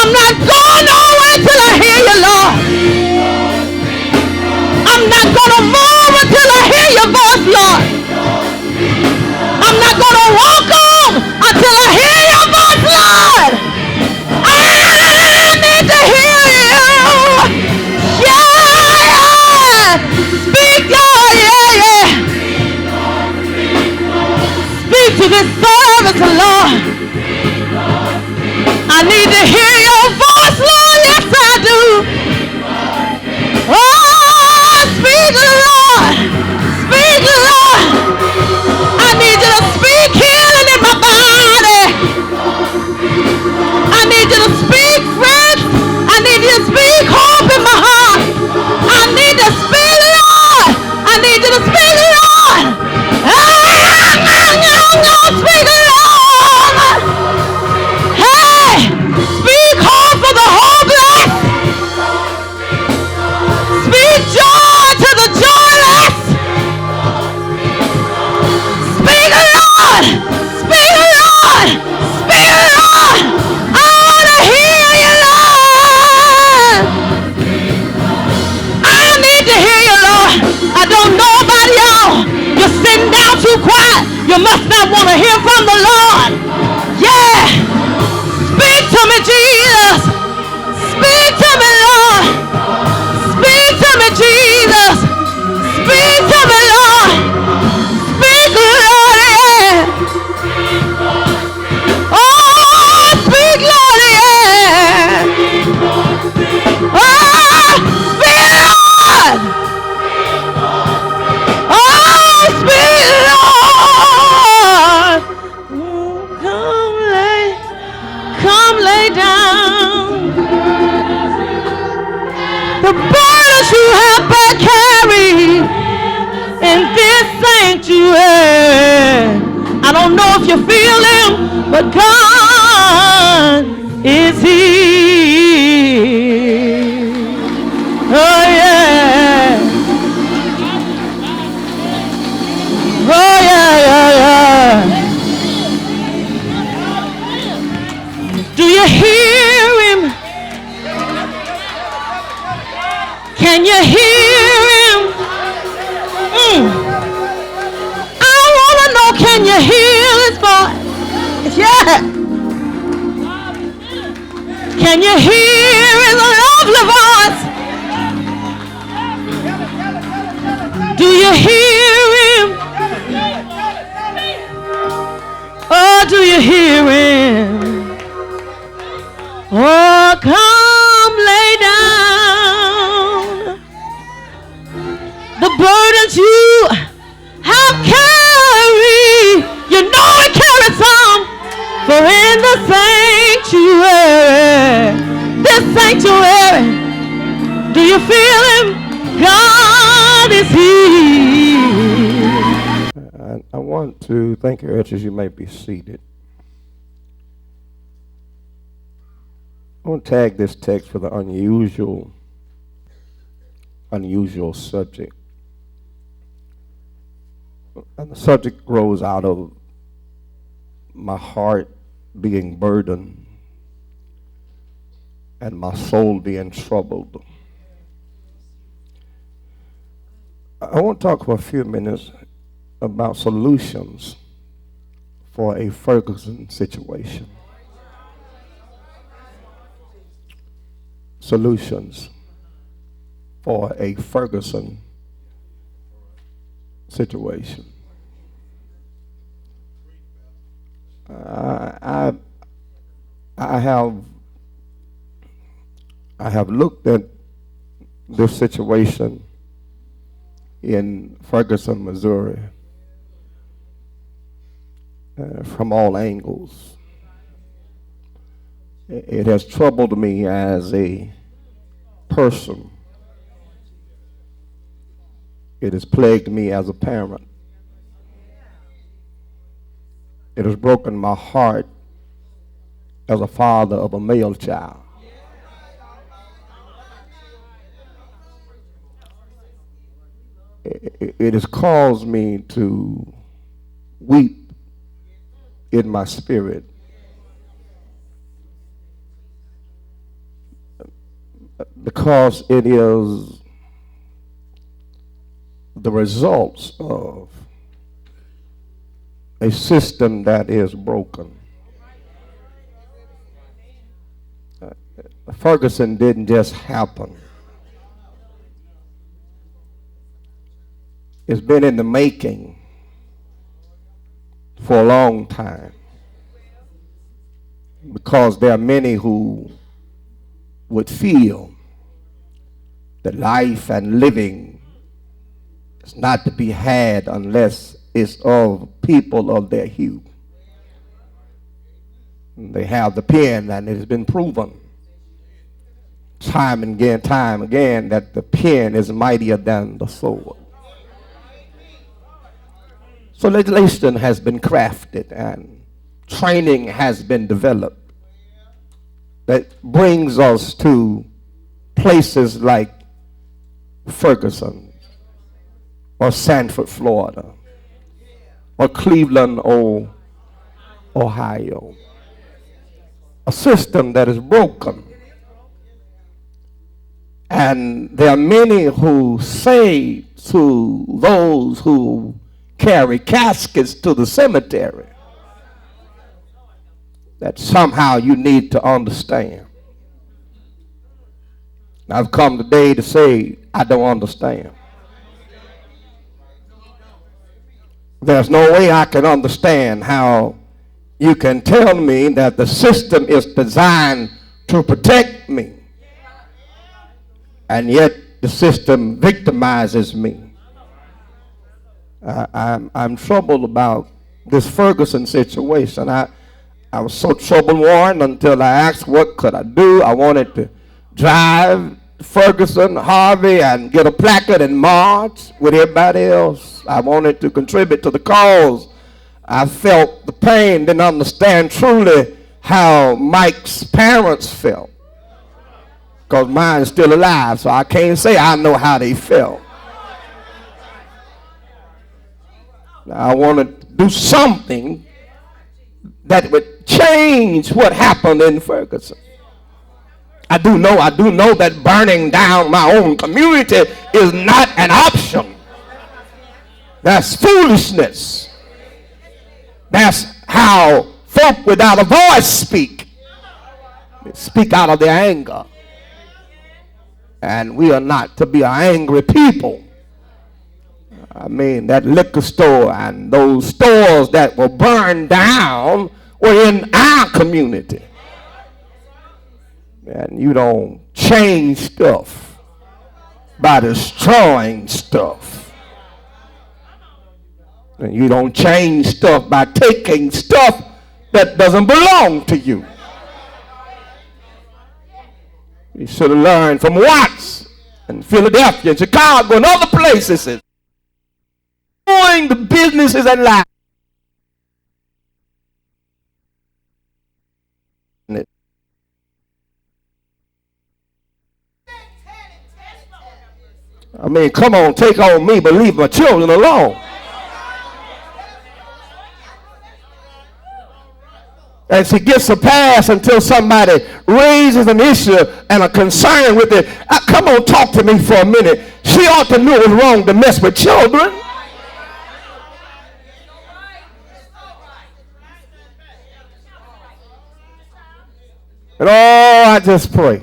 I'm not going nowhere till I hear you, Lord. I'm not going to move until I hear your voice, Lord. I'm not going to walk on until I hear your voice, Lord. I need to hear you. Yeah. Speak, Lord. Yeah. Speak to this service, Lord. I need to hear your voice, Lord. Yes, I do. Oh, speak, Lord. Speak, Lord. I need you to speak healing in my body. I need you to speak strength. I need you to speak hope in my heart. I need to speak, Lord. I need you to speak, Lord. Speak, Lord. Hey, speak hope for the hopeless. Speak joy to the joyless. Speak, Lord. Speak, Lord. Speak, Lord. I want to hear you, Lord. I need to hear you, Lord. I don't know about y'all. You're sitting down too quiet. You must not want to hear from the Lord. Yeah. Speak to me, Jesus. Speak to me, Lord. Speak to me, Jesus. Speak to me, Lord. Speak, Lord, yeah. Oh, speak, Lord, yeah. Oh, speak, Lord. Oh, speak, Lord. Come lay down the burdens you have to carry in this sanctuary. I don't know if you feel him, but God is here. Oh yeah. Oh yeah. Do you hear him? Can you hear him? I want to know, can you hear his voice? Yeah. Can you hear his lovely voice? Do you hear him? Oh, do you hear him? Oh, come lay down the burdens you have carried. You know it carries some. For in the sanctuary, this sanctuary, do you feel him? God is here. I want to thank you, as you may be seated. I want to tag this text with an unusual subject. And the subject grows out of my heart being burdened and my soul being troubled. I want to talk for a few minutes about solutions for a Ferguson situation. Solutions for a Ferguson situation. I have looked at this situation in Ferguson, Missouri, from all angles. It has troubled me as a person. It has plagued me as a parent. It has broken my heart as a father of a male child. It has caused me to weep in my spirit because it is the results of a system that is broken. Ferguson didn't just happen. It's been in the making for a long time, because there are many who would feel that life and living is not to be had unless it's of people of their hue. They have the pen, and it has been proven time and again that the pen is mightier than the sword. So legislation has been crafted and training has been developed that brings us to places like Ferguson or Sanford, Florida, or Cleveland, Ohio. A system that is broken. And there are many who say to those who carry caskets to the cemetery that somehow you need to understand. I've come today to say I don't understand. There's no way I can understand how you can tell me that the system is designed to protect me, and yet the system victimizes me. I'm troubled about this Ferguson situation. I was so trouble-worn until I asked what could I do. I wanted to drive Ferguson, Harvey, and get a placard and march with everybody else. I wanted to contribute to the cause. I felt the pain, didn't understand truly how Mike's parents felt, because mine's still alive, so I can't say I know how they felt. I want to do something that would change what happened in Ferguson. I do know that burning down my own community is not an option. That's foolishness. That's how folk without a voice speak. They speak out of their anger. And we are not to be an angry people. I mean, that liquor store and those stores that were burned down were in our community. And you don't change stuff by destroying stuff. And you don't change stuff by taking stuff that doesn't belong to you. You should have learned from Watts and Philadelphia and Chicago and other places. Doing the businesses and life. I mean, come on, take on me, but leave my children alone. And she gets a pass until somebody raises an issue and a concern with it. Come on, talk to me for a minute. She ought to know it was wrong to mess with children. And I just pray.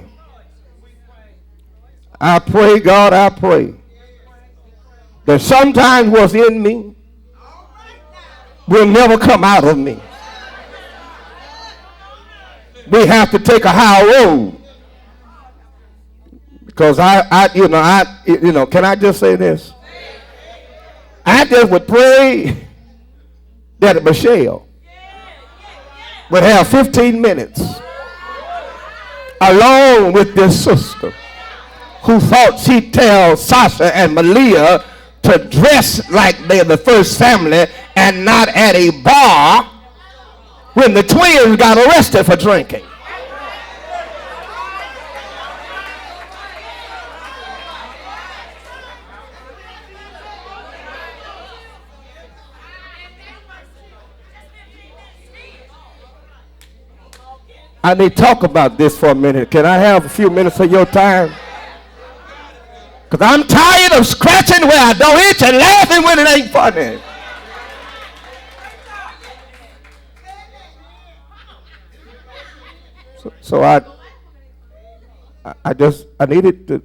I pray, God, I pray that sometimes what's in me will never come out of me. We have to take a high road, because can I just say this? I just would pray that Michelle would have 15 minutes alone with this sister who thought she'd tell Sasha and Malia to dress like they're the first family and not at a bar when the twins got arrested for drinking. I need to talk about this for a minute. Can I have a few minutes of your time? Because I'm tired of scratching where I don't itch and laughing when it ain't funny. So I needed to,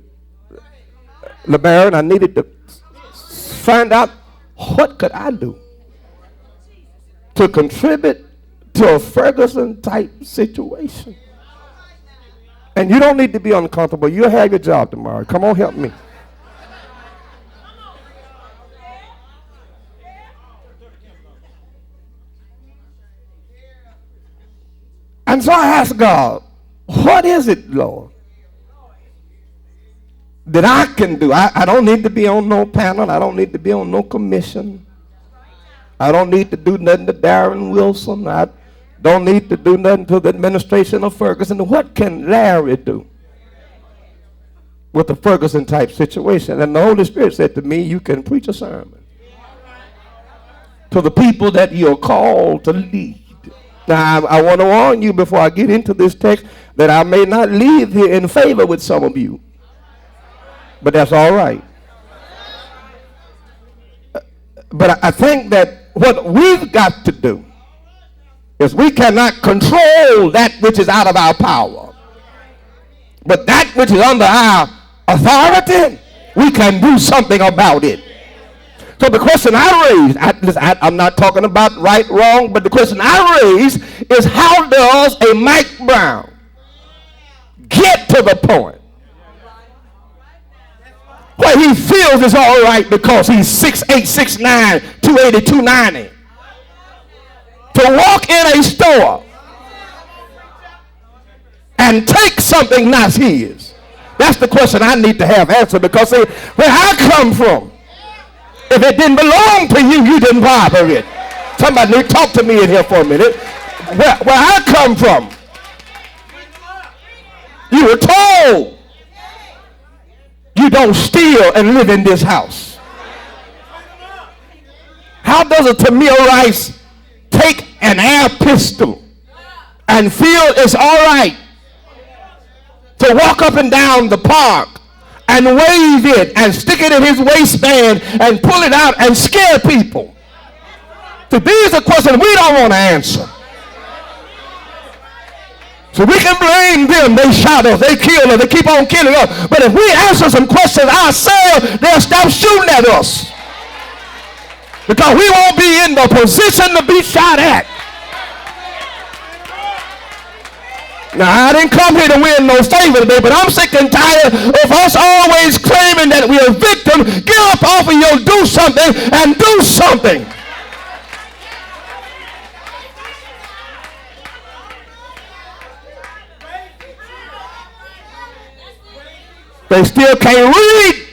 LeBaron, I needed to find out what could I do to contribute to a Ferguson type situation. And you don't need to be uncomfortable. You'll have your job tomorrow. Come on, help me. And so I asked God, what is it, Lord, that I can do? I don't need to be on no panel. I don't need to be on no commission. I don't need to do nothing to Darren Wilson. I don't need to do nothing to the administration of Ferguson. What can Larry do with a Ferguson type situation? And the Holy Spirit said to me, you can preach a sermon to the people that you're called to lead. Now, I want to warn you before I get into this text that I may not leave here in favor with some of you. But that's all right. But I think that what we've got to do is we cannot control that which is out of our power. But that which is under our authority, we can do something about it. So the question I raised, I'm not talking about right, wrong, but the question I raised is, how does a Mike Brown get to the point where he feels it's all right because he's 6'8", 6'9", 280, 290, to walk in a store and take something not his? That's the question I need to have answered, because see, where I come from, if it didn't belong to you, you didn't bother it. Somebody need to talk to me in here for a minute. Where I come from, you were told you don't steal and live in this house. How does a Tamir Rice take an air pistol and feel it's all right to walk up and down the park and wave it and stick it in his waistband and pull it out and scare people? So these are questions we don't want to answer. So we can blame them. They shot us, they killed us, they keep on killing us. But if we answer some questions ourselves, they'll stop shooting at us, because we won't be in the position to be shot at. Now, I didn't come here to win no favor today, but I'm sick and tired of us always claiming that we're a victim. Get up off of your do something and do something. They still can't read.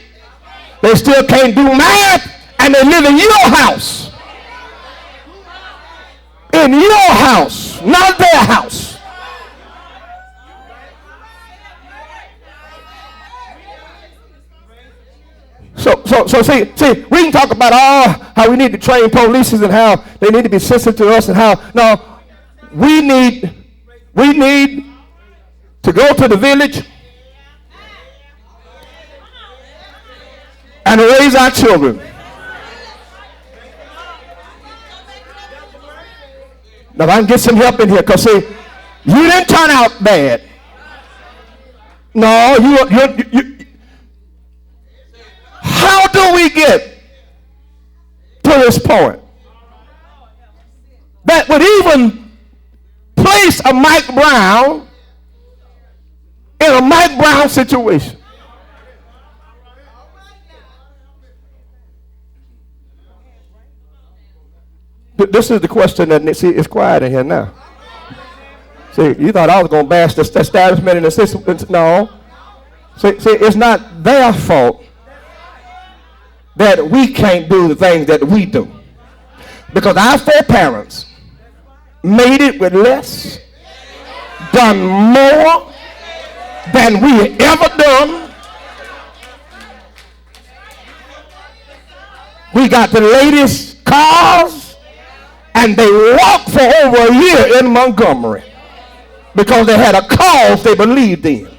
They still can't do math, and they live in your house. In your house, not their house. So see, we can talk about how we need to train police and how they need to be sensitive to us and how, no, we need to go to the village and raise our children. Now, if I can get some help in here, because see, you didn't turn out bad. No, you. How do we get to this point that would even place a Mike Brown in a Mike Brown situation? This is the question that, see, it's quiet in here now. See, you thought I was going to bash the establishment in the system. No. See, it's not their fault that we can't do the things that we do, because our foreparents made it with less, done more than we ever done. We got the latest cars, and they walked for over a year in Montgomery because they had a cause they believed in.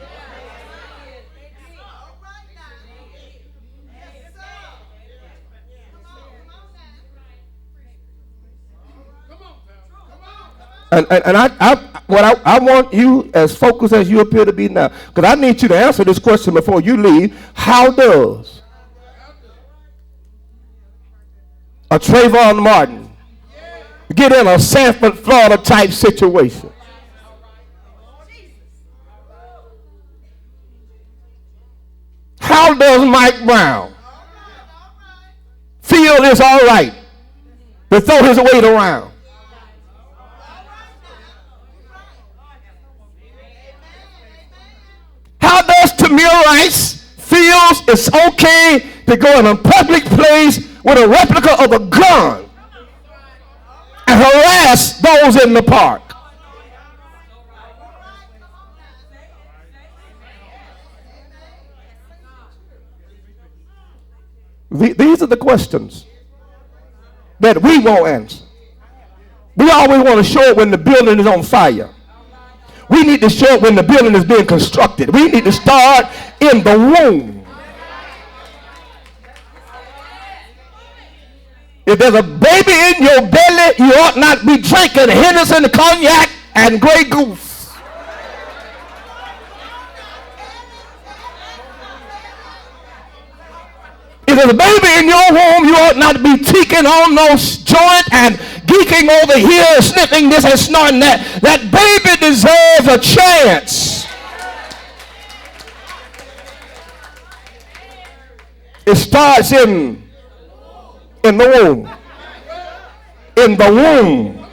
I want you as focused as you appear to be now, because I need you to answer this question before you leave. How does a Trayvon Martin get in a Sanford, Florida type situation? How does Mike Brown feel it's all right to throw his weight around? How does Tamir Rice feels it's okay to go in a public place with a replica of a gun and harass those in the park? These are the questions that we won't answer. We always want to show it when the building is on fire. We need to show it when the building is being constructed. We need to start in the womb. If there's a baby in your belly, you ought not be drinking Henderson, cognac, and Grey Goose. If there's a baby in your womb, you ought not be teaking on those joint and geeking over here, sniffing this and snorting that. That baby deserves a chance. It starts in the womb. In the womb.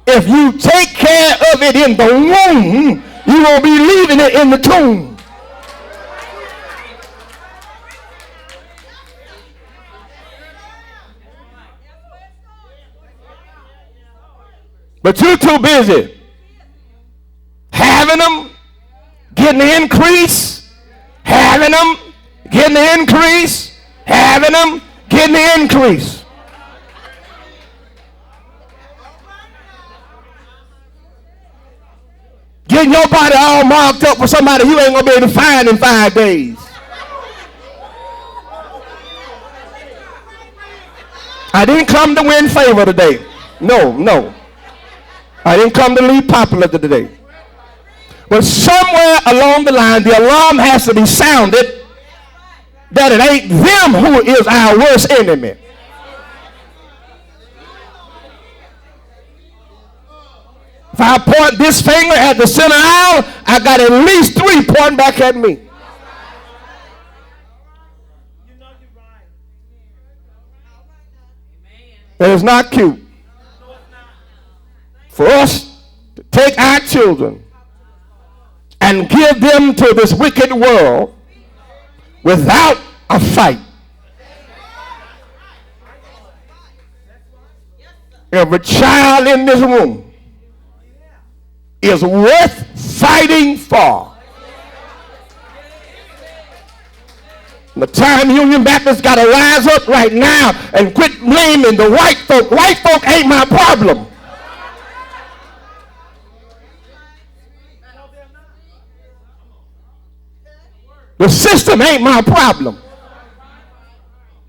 If you take care of it in the womb, you won't be leaving it in the tomb. But you're too busy having them, getting the increase, having them, getting the increase, having them, getting the increase. Getting your body all marked up for somebody you ain't going to be able to find in 5 days. I didn't come to win favor today. No. I didn't come to leave popular today. But somewhere along the line, the alarm has to be sounded that it ain't them who is our worst enemy. If I point this finger at the center aisle, I got at least 3 pointing back at me. And it's not cute for us to take our children and give them to this wicked world without a fight. Every child in this room is worth fighting for. The time Union Baptists got to rise up right now and quit blaming the white folk. White folk ain't my problem. The system ain't my problem.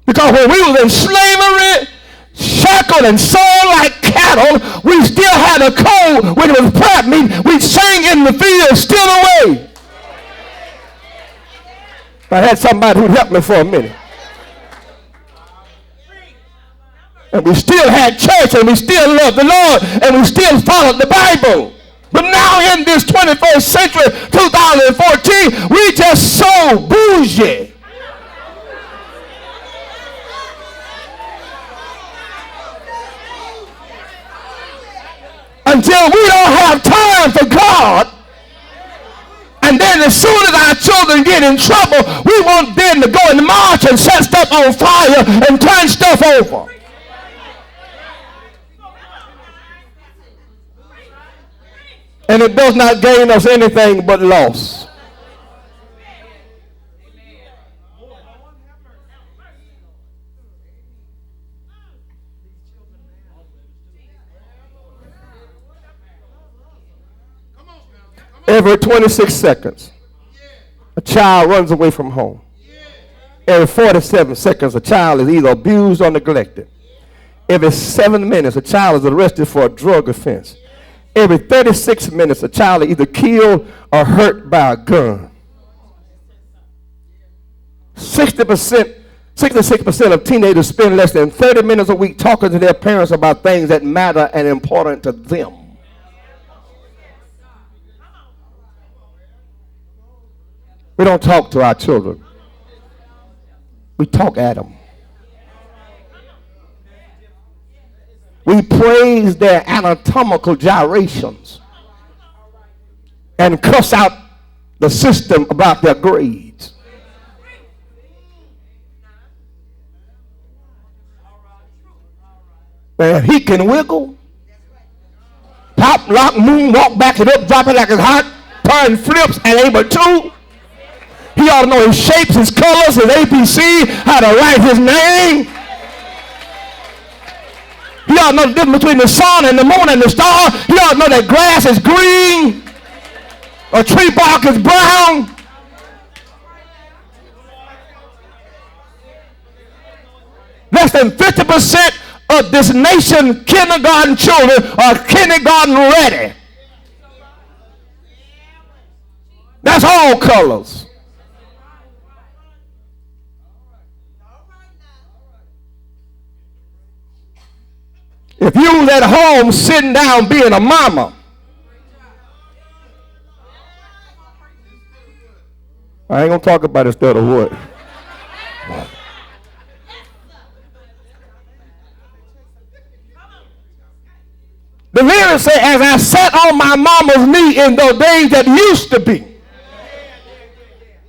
Because when we was in slavery, shackled and sold like cattle, we still had a code. When it was prayer meeting, we sang in the field, still away. I had somebody who'd help me for a minute. And we still had church, and we still loved the Lord, and we still followed the Bible. But now in this 21st century, 2014, we just so bougie. Until we don't have time for God. And then as soon as our children get in trouble, we want them to go and march and set stuff on fire and turn stuff over. And it does not gain us anything but loss. Every 26 seconds, a child runs away from home. Every 47 seconds, a child is either abused or neglected. Every 7 minutes, a child is arrested for a drug offense. Every 36 minutes, a child is either killed or hurt by a gun. 66% of teenagers spend less than 30 minutes a week talking to their parents about things that matter and important to them. We don't talk to our children. We talk at them. We praise their anatomical gyrations and cuss out the system about their grades. Man, he can wiggle, pop, lock, moon, walk back it up, drop it like it's hot, turn flips, and able to. He ought to know his shapes, his colors, his ABC, how to write his name. He ought to know the difference between the sun and the moon and the star. He ought to know that grass is green, a tree bark is brown. Less than 50% of this nation kindergarten children are kindergarten ready. That's all colors. If you was at home sitting down being a mama, I ain't gonna talk about instead of what. The lyrics say, as I sat on my mama's knee in those days that used to be,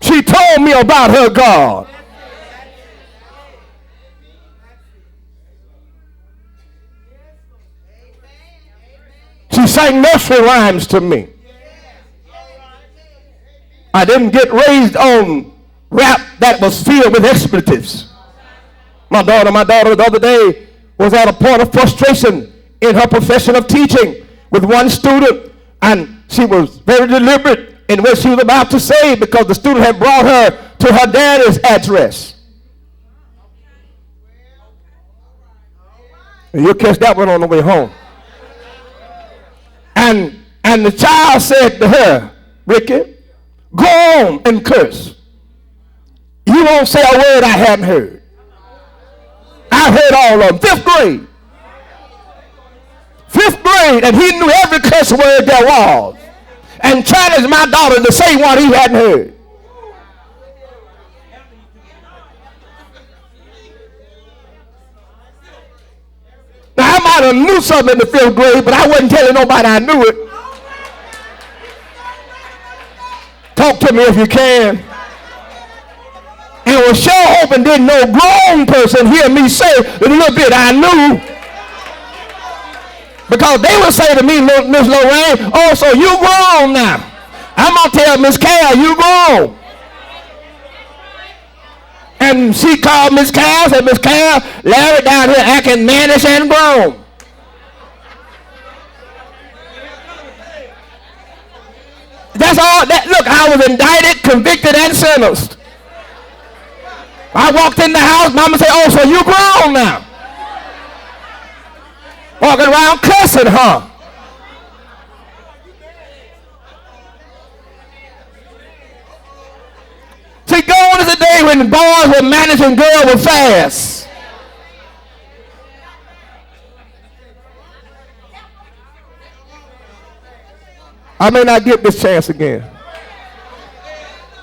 she told me about her God. She sang nursery rhymes to me. I didn't get raised on rap that was filled with expletives. My daughter the other day was at a point of frustration in her profession of teaching with one student, and she was very deliberate in what she was about to say because the student had brought her to her daddy's address. And you'll catch that one on the way home. And the child said to her, Ricky, go on and curse. You won't say a word I hadn't heard. I heard all of them. 5th grade. 5th grade, and he knew every curse word there was. And challenged my daughter to say one he hadn't heard. Now, I might have knew something in the 5th grade, but I wasn't telling nobody I knew it. Talk to me if you can. And was sure hoping didn't no grown person hear me say the little bit I knew. Because they would say to me, Miss Lorraine, oh, so you grown now. I'm going to tell Miss Carol, you grown. And she called Miss Carol, said, Miss Carol, Larry down here acting mannish and grown. That's all. Look, I was indicted, convicted, and sentenced. I walked in the house, mama said, oh, so you grown now. Walking around cussing her. See, gone is the day when the boys were managing girls were fast. I may not get this chance again.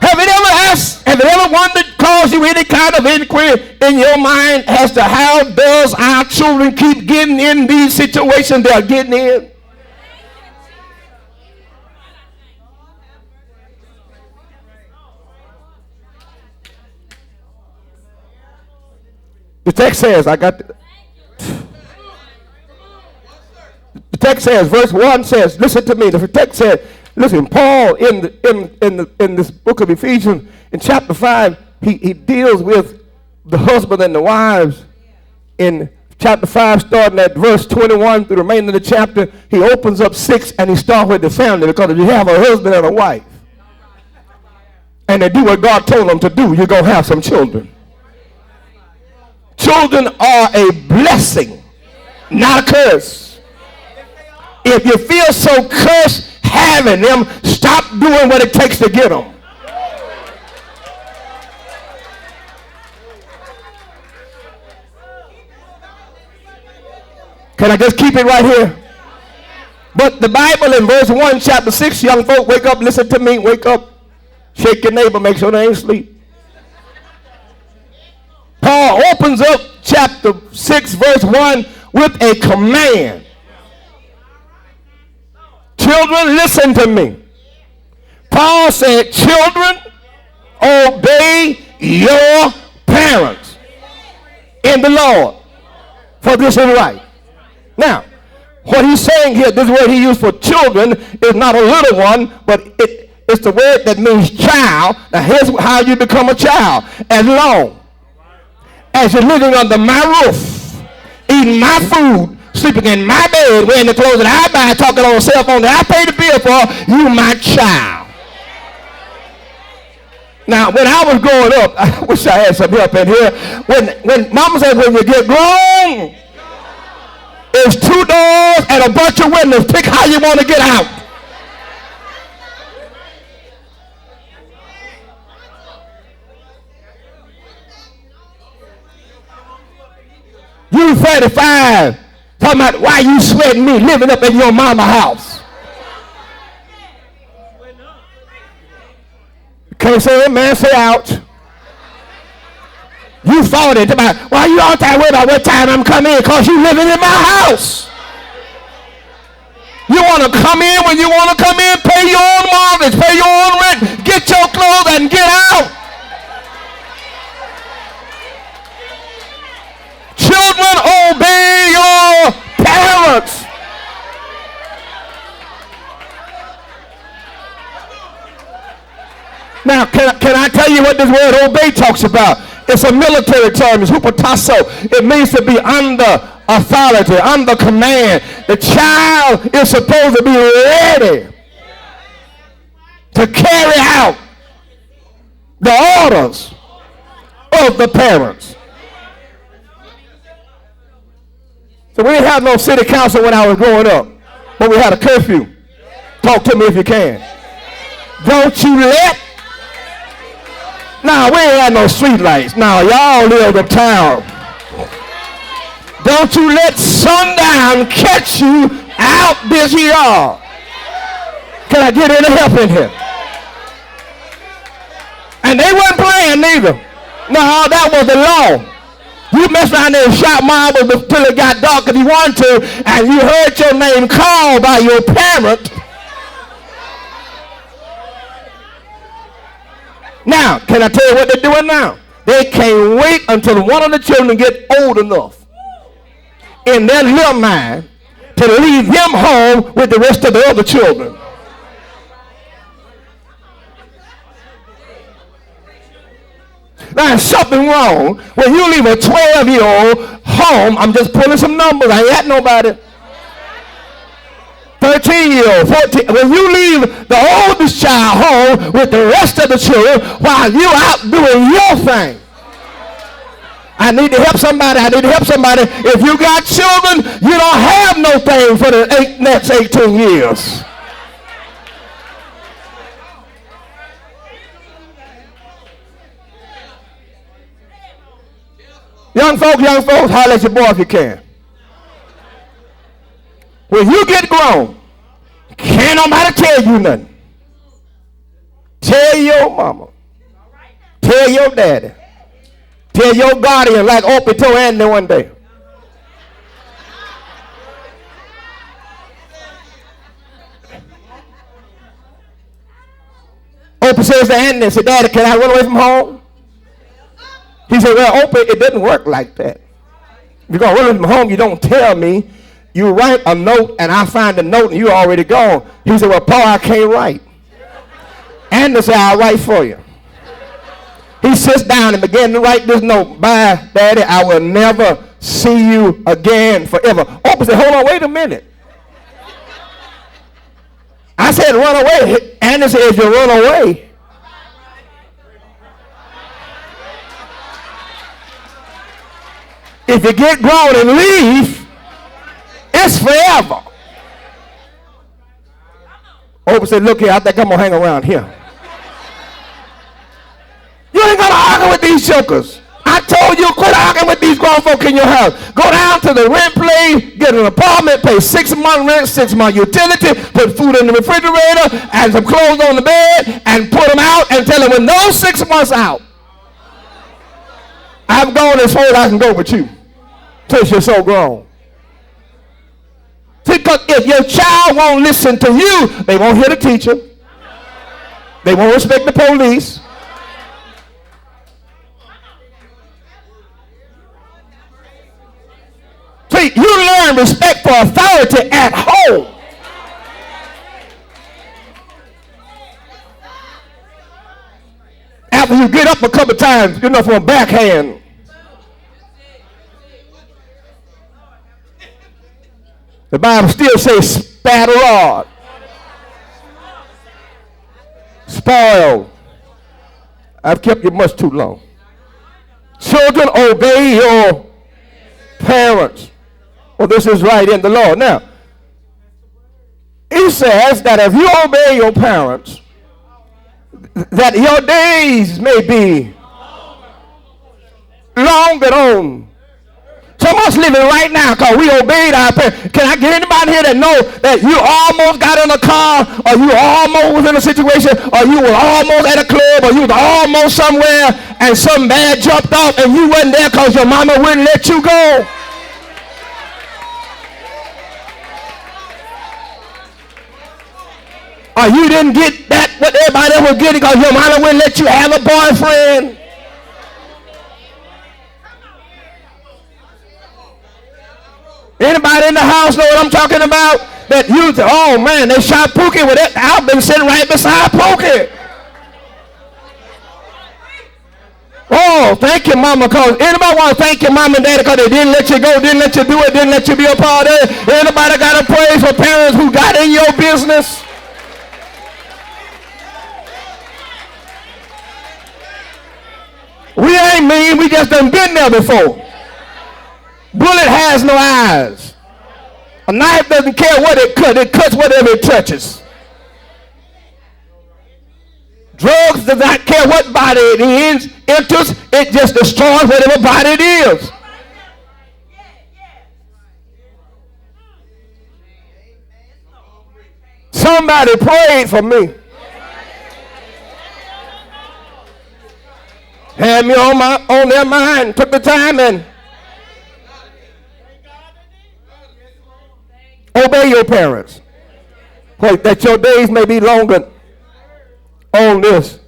Have you ever wondered, caused you any kind of inquiry in your mind as to how does our children keep getting in these situations they're getting in? The text says, the text says, verse 1 says, listen to me. The text says, listen, Paul in this book of Ephesians, in chapter 5, he deals with the husband and the wives. In chapter 5, starting at verse 21 through the remainder of the chapter, he opens up 6 and he starts with the family, because if you have a husband and a wife, and they do what God told them to do, you're going to have some children. Children are a blessing not a curse. If you feel so cursed having them, stop doing what it takes to get them. Can I just keep it right here? But the Bible in verse 1, chapter 6, young folk, wake up, listen to me, wake up. Shake your neighbor, make sure they ain't asleep. Paul opens up chapter 6, verse 1 with a command. Children, listen to me. Paul said, children, obey your parents in the Lord, for this is right. Now, what he's saying here, this word he used for children is not a little one, but it's the word that means child. Now, here's how you become a child. As long as you're living under my roof, eating my food, sleeping in my bed, wearing the clothes that I buy, talking on a cell phone that I pay the bill for, you my child. Now, when I was growing up, I wish I had some help in here. When mama said, when you get grown, there's 2 doors and a bunch of windows. Pick how you want to get out. You 35, talking about why you sweating me living up in your mama house. Can't say amen, say ouch. You 40, about why you all time worried about what time I'm coming in? Because you living in my house. You want to come in when you want to come in, pay your own mortgage, pay your own rent, get your clothes and get out. Children, obey your parents. Now, can I tell you what this word obey talks about? It's a military term. It's hupotasso. It means to be under authority, under command. The child is supposed to be ready to carry out the orders of the parents. So we didn't have no city council when I was growing up, but we had a curfew. Talk to me if you can. Don't you let. Now, we ain't had no street lights. Now, y'all live uptown. Don't you let sundown catch you out this yard. Can I get any help in here? And they weren't playing neither. No, that was the law. You mess around there and shout marbles until it got dark if you wanted to, and you heard your name called by your parent. Now, can I tell you what they're doing now? They can't wait until one of the children get old enough in their little mind to leave them home with the rest of the other children. Now, there's something wrong when you leave a 12-year-old home. I'm just pulling some numbers. I ain't at nobody. 13-year-old, 14. When you leave the oldest child home with the rest of the children while you out doing your thing. I need to help somebody. I need to help somebody. If you got children, you don't have no thing for the next 18 years. Young folks, holler at your boy if you can. When you get grown, can't nobody tell you nothing. Tell your mama. Tell your daddy. Tell your guardian like Opie told Andy one day. Opie says to Andy, said, Daddy, can I run away from home? He said, well, Opie, it doesn't work like that. If you're going to run away from home, you don't tell me. You write a note, and I find the note, and you're already gone. He said, well, Paul, I can't write. Andy said, I'll write for you. He sits down and began to write this note. Bye, Daddy, I will never see you again forever. Opie said, hold on, wait a minute. I said, run away. Andy said, if you run away, if you get grown and leave, It's forever. Oprah said, look here, I think I'm going to hang around here. You ain't got to argue with these jokers. I told you, quit arguing with these grown folk in your house. Go down to the rent place, get an apartment, pay 6 months rent, 6 months utility, put food in the refrigerator, and some clothes on the bed, and put them out, and tell them when those 6 months out, I've gone as far as I can go with you, since you're so grown. Because if your child won't listen to you, they won't hear the teacher. They won't respect the police. See, you learn respect for authority at home. After you get up a couple times, you know, from a backhand. The Bible still says spat a rod. Spoiled. I've kept you much too long. Children, obey your parents. Well, this is right in the law. Now, he says that if you obey your parents, that your days may be longer on. Some of us living right now because we obeyed our parents. Can I get anybody here that know that you almost got in a car, or you almost was in a situation, or you were almost at a club, or you was almost somewhere, and something bad jumped off, and you wasn't there because your mama wouldn't let you go? Or you didn't get that what everybody else was getting because your mama wouldn't let you have a boyfriend? Anybody in the house know what I'm talking about? That you say, oh man, they shot Pookie with it. I've been sitting right beside Pookie. Oh, thank you, mama. Cause anybody want to thank your mom and daddy because they didn't let you go, didn't let you do it, didn't let you be a part of it? Anybody got to praise for parents who got in your business? We ain't mean, we just done been there before. Bullet has no eyes. A knife doesn't care what it cuts whatever it touches. Drugs does not care what body it enters, it just destroys whatever body it is. Somebody prayed for me. Had me on their mind, took the time and obey your parents, that your days may be longer on this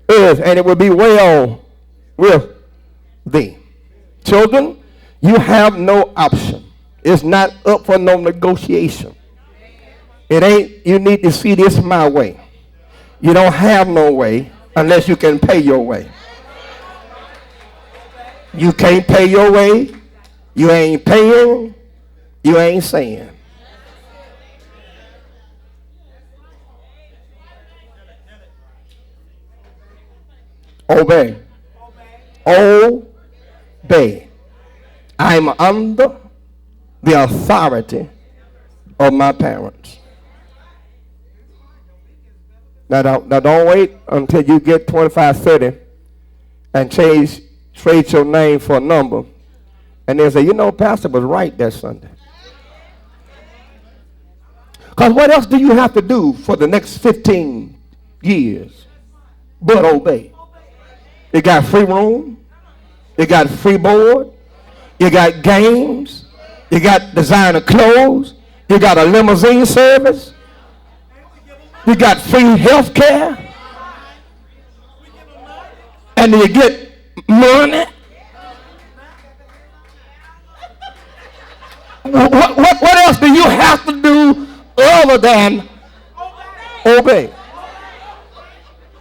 earth, and it will be well with thee. Children, you have no option. It's not up for no negotiation. It ain't, you need to see this my way. You don't have no way unless you can pay your way. You can't pay your way, you ain't paying, you ain't saying. Obey. Obey. I'm under the authority of my parents. Now don't wait until you get 25, 30 and trade your name for a number. And they'll say, you know, Pastor was right that Sunday. Because what else do you have to do for the next 15 years but obey? You got free room. You got free board. You got games. You got designer clothes. You got a limousine service. You got free health care. And you get money. What else do you have to do other than obey?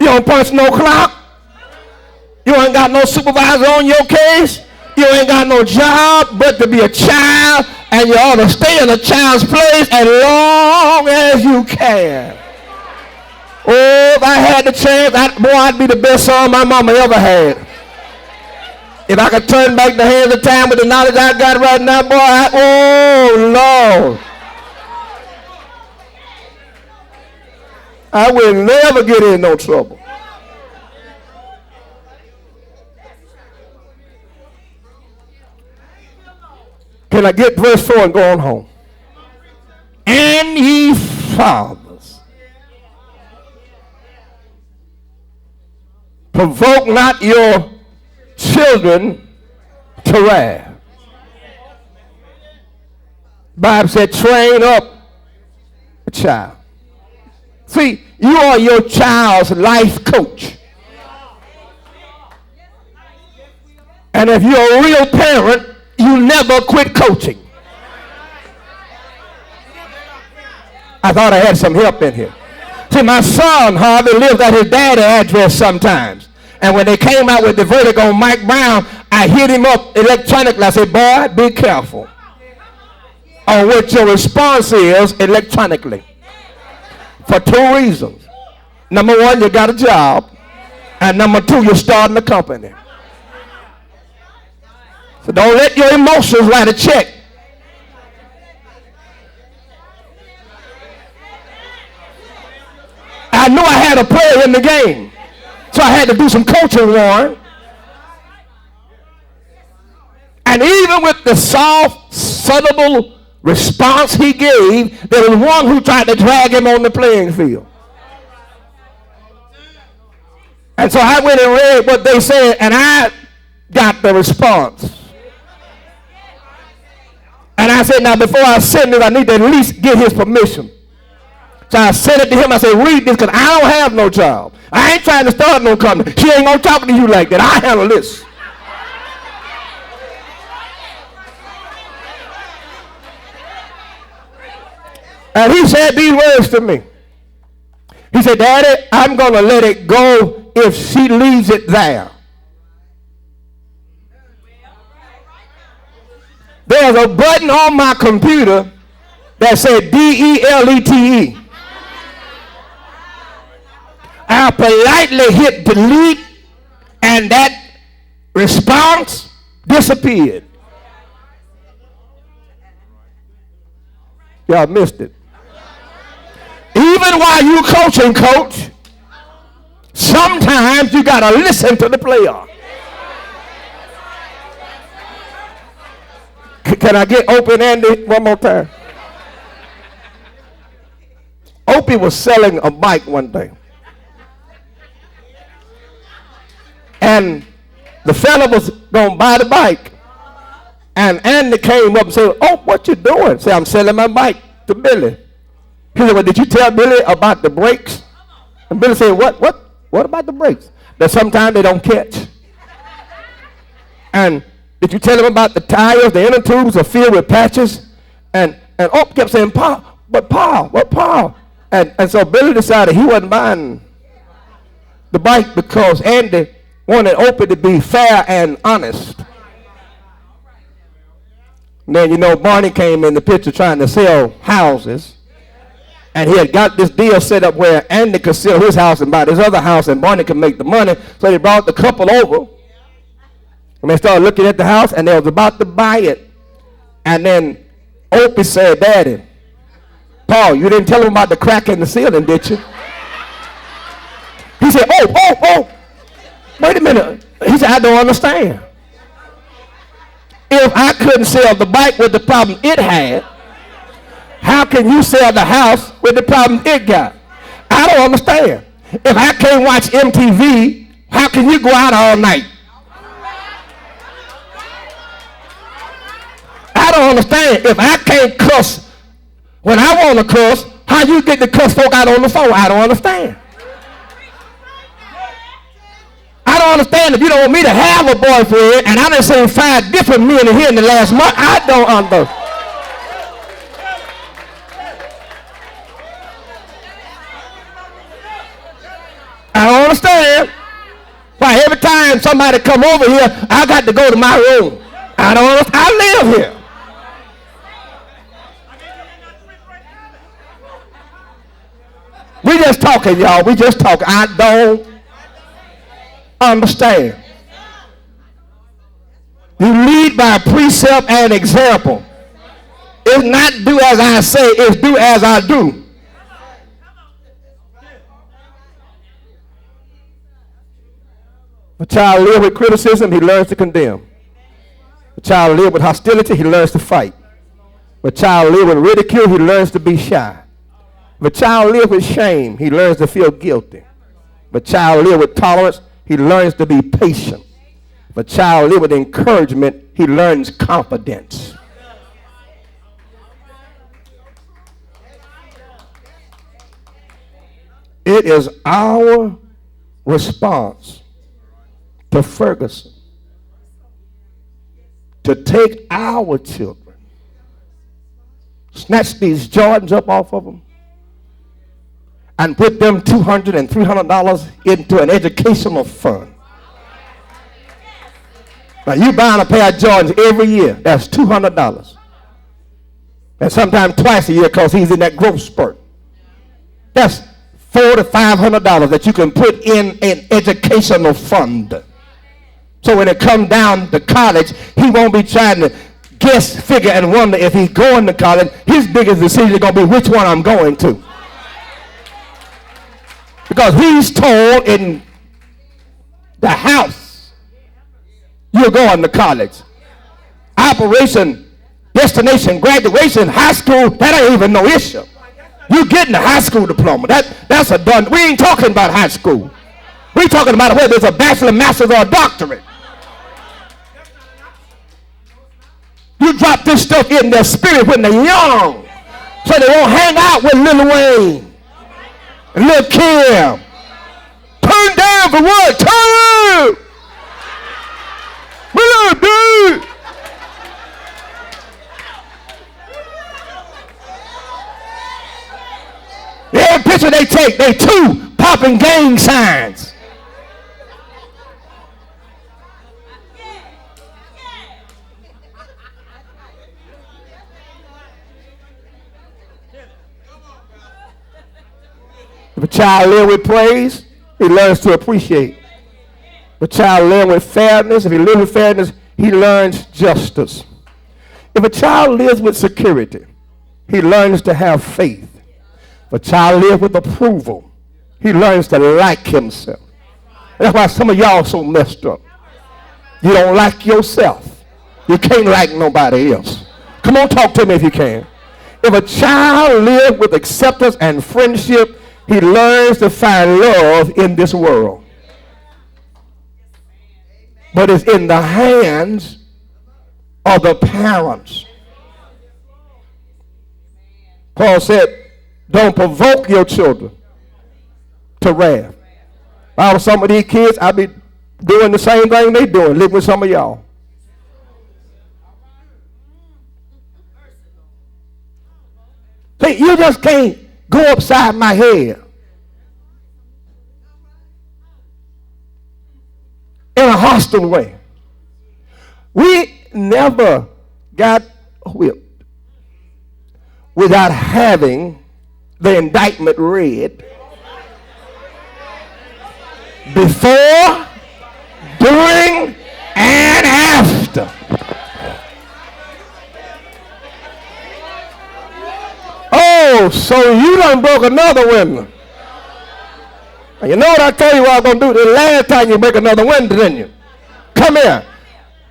You don't punch no clock. You ain't got no supervisor on your case. You ain't got no job but to be a child, and you ought to stay in a child's place as long as you can. Oh, if I had the chance, I'd be the best son my mama ever had. If I could turn back the hands of time with the knowledge I got right now, boy, oh, Lord. I will never get in no trouble. Can I get verse 4 and go on home? And ye fathers, provoke not your children to wrath. Bible said, train up a child. See, you are your child's life coach. And if you're a real parent, you never quit coaching. I thought I had some help in here. See, my son, Harvey, lives at his daddy's address sometimes. And when they came out with the verdict on Mike Brown, I hit him up electronically. I said, boy, be careful on what your response is electronically. For 2 reasons. Number 1, you got a job. And number 2, you're starting a company. So don't let your emotions write a check. I knew I had a player in the game. So I had to do some coaching, Warren. And even with the soft, subtle response he gave, there was one who tried to drag him on the playing field. And so I went and read what they said, and I got the response. And I said, now before I send it, I need to at least get his permission. So I sent it to him. I said, read this because I don't have no job. I ain't trying to start no company. She ain't going to talk to you like that. I handle this. And he said these words to me. He said, Daddy, I'm going to let it go if she leaves it there. There's a button on my computer that said DELETE. I politely hit delete, and that response disappeared. Y'all missed it. Even while you coaching, coach, sometimes you got to listen to the player. Can I get Opie and Andy one more time? Opie was selling a bike one day. And the fella was going to buy the bike. And Andy came up and said, oh, what you doing? Say, I'm selling my bike to Billy. He said, well, did you tell Billy about the brakes? And Billy said, what about the brakes? That sometimes they don't catch. And did you tell him about the tires? The inner tubes are filled with patches. And Opie kept saying, Paul. And so Billy decided he wasn't buying the bike because Andy wanted Opie to be fair and honest. And then, you know, Barney came in the picture trying to sell houses. And he had got this deal set up where Andy could sell his house and buy this other house, and Barney could make the money. So they brought the couple over. And they started looking at the house, and they was about to buy it. And then Opie said, Daddy, Paul, you didn't tell him about the crack in the ceiling, did you? He said, oh, wait a minute. He said, I don't understand. If I couldn't sell the bike with the problem it had, how can you sell the house with the problem it got? I don't understand. If I can't watch MTV, how can you go out all night? I don't understand. If I can't cuss when I want to cuss, how you get to cuss folk out on the phone? I don't understand. I don't understand if you don't want me to have a boyfriend and I done seen 5 different men in here in the last month. I don't understand. I don't understand why every time somebody come over here, I got to go to my room. I don't understand. I live here. We just talking, y'all. We just talking. I don't understand. You lead by precept and example. It's not do as I say, it's do as I do. If a child lives with criticism, he learns to condemn. If a child lives with hostility, he learns to fight. If a child lives with ridicule, he learns to be shy. If a child lives with shame, he learns to feel guilty. If a child lives with tolerance, he learns to be patient. If a child lives with encouragement, he learns confidence. It is our response to Ferguson to take our children, snatch these Jordans up off of them, and put them $200 and $300 into an educational fund. Now you buying a pair of Jordans every year, that's $200. And sometimes twice a year because he's in that growth spurt. That's $400 to $500 that you can put in an educational fund. So when it comes down to college, he won't be trying to guess, figure, and wonder if he's going to college. His biggest decision is going to be which one I'm going to. Because he's told in the house, you're going to college. Operation, destination, graduation, high school, that ain't even no issue. You getting a high school diploma. That's a done. We ain't talking about high school. We're talking about whether it's a bachelor, master's, or a doctorate. You drop this stuff in their spirit when they're young, so they won't hang out with Lil Wayne and Lil Kim. Turn down for what? Turn! What up, dude? Every picture they take, they two popping gang signs. If a child lives with praise, he learns to appreciate. If a child lives with fairness, if he lives with fairness, he learns justice. If a child lives with security, he learns to have faith. If a child lives with approval, he learns to like himself. That's why some of y'all so messed up. You don't like yourself. You can't like nobody else. Come on, talk to me if you can. If a child lives with acceptance and friendship, he learns to find love in this world. But it's in the hands of the parents. Paul said, don't provoke your children to wrath. I was some of these kids, I be doing the same thing they doing, living with some of y'all. See, you just can't go upside my head in a hostile way. We never got whipped without having the indictment read before, during, and after. Oh, so you done broke another window. And you know what I told you what I was going to do the last time you break another window, didn't you? Come here.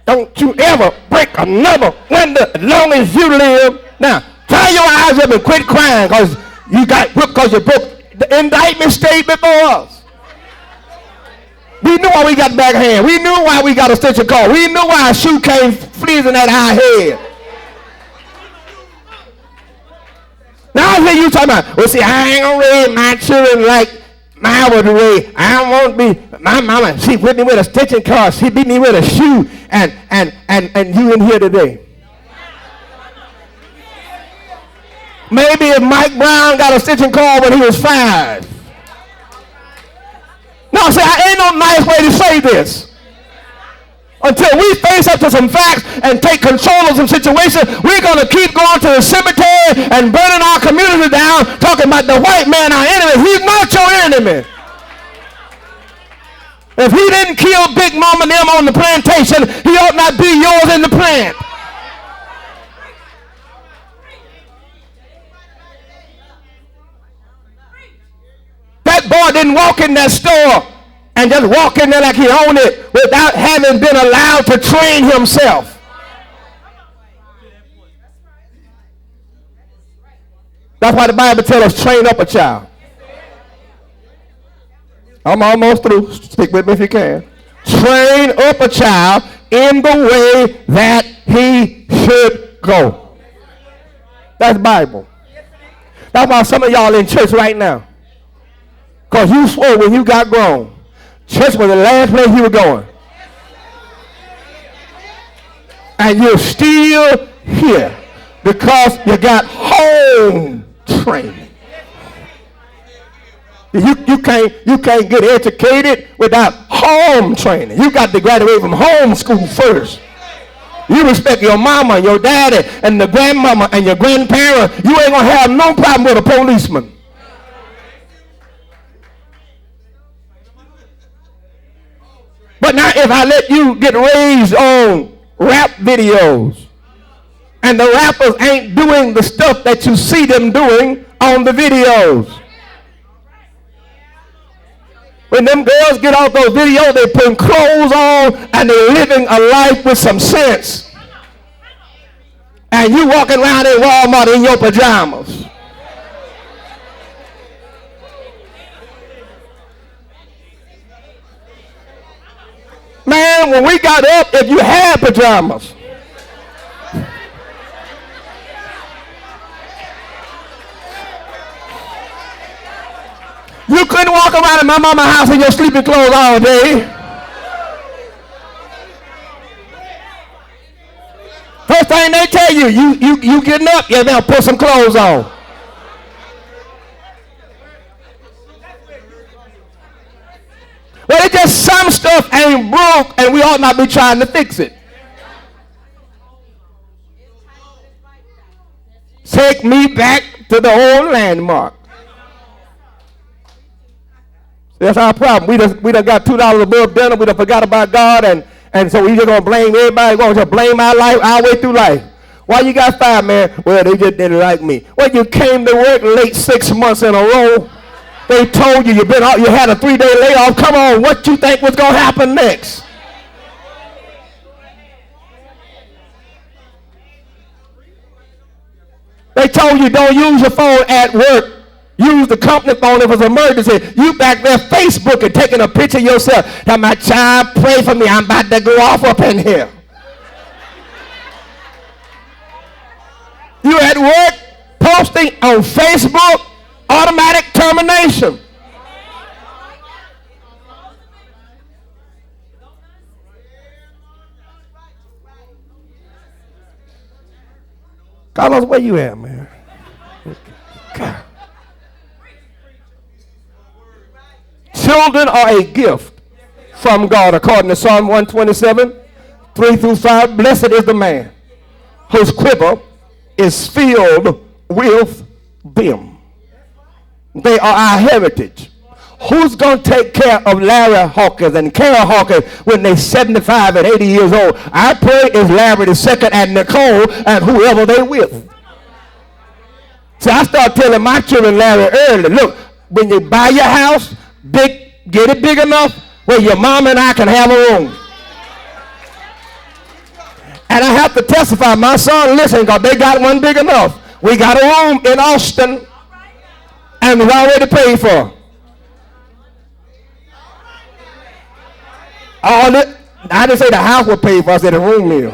Don't you ever break another window as long as you live. Now, tie your eyes up and quit crying because you got whipped because you broke. The indictment stayed before us. We knew why we got backhand. We knew why we got a stitch of call. We knew why a shoe came freezing at our head. Now I hear you talking about, well, see, I ain't gonna raise my children like mine was raised. I don't want to be, my mama, she whipped me with a stitching cord. She beat me with a shoe, and you in here today. Maybe if Mike Brown got a stitching cord when he was 5. No, see, ain't no nice way to say this. Until we face up to some facts and take control of some situations, we're going to keep going to the cemetery and burning our community down, talking about the white man, our enemy. He's not your enemy. If he didn't kill Big Mama and them on the plantation, he ought not be yours in the plant. That boy didn't walk in that store and just walk in there like he owned it without having been allowed to train himself. That's why the Bible tells us, train up a child. I'm almost through. Stick with me if you can. Train up a child in the way that he should go. That's Bible. That's why some of y'all in church right now. Because you swore when you got grown, church was the last place you were going. And you're still here because you got home training. You can't get educated without home training. You got to graduate from home school first. You respect your mama and your daddy and the grandmama and your grandparents. You ain't going to have no problem with a policeman. But now if I let you get raised on rap videos and the rappers ain't doing the stuff that you see them doing on the videos. When them girls get off those videos, they putting clothes on and they're living a life with some sense. And you walking around in Walmart in your pajamas. Man, when we got up, if you had pajamas, you couldn't walk around in my mama's house in your sleeping clothes all day. First thing they tell you, you getting up, you better put some clothes on. Well, it's just some stuff ain't broke and we ought not be trying to fix it. Take me back to the old landmark. That's our problem. We done got $2 above dinner. We done forgot about God, and so we just gonna blame everybody. We're gonna just blame our life, our way through life. Why you got fired, man? Well, they just didn't like me. Well, you came to work late 6 months in a row. They told you you had a 3-day layoff. Come on, what you think was gonna happen next? They told you don't use your phone at work. Use the company phone if it's an emergency. You back there Facebook and taking a picture of yourself. Now my child, pray for me. I'm about to go off up in here. You at work posting on Facebook, automatic termination. Carlos, where you at, man? God. Children are a gift from God, according to Psalm 127, 3-5. Blessed is the man whose quiver is filled with them. They are our heritage. Who's going to take care of Larry Hawkins and Carol Hawkins when they're 75 and 80 years old? I pray it's Larry the second and Nicole and whoever they with. See, I start telling my children, Larry, early, look, when you buy your house, get it big enough where your mom and I can have a room. And I have to testify, my son, listen, because they got one big enough. We got a room in Austin, and we've already paid for. I didn't say the house was paid for, I said the room is.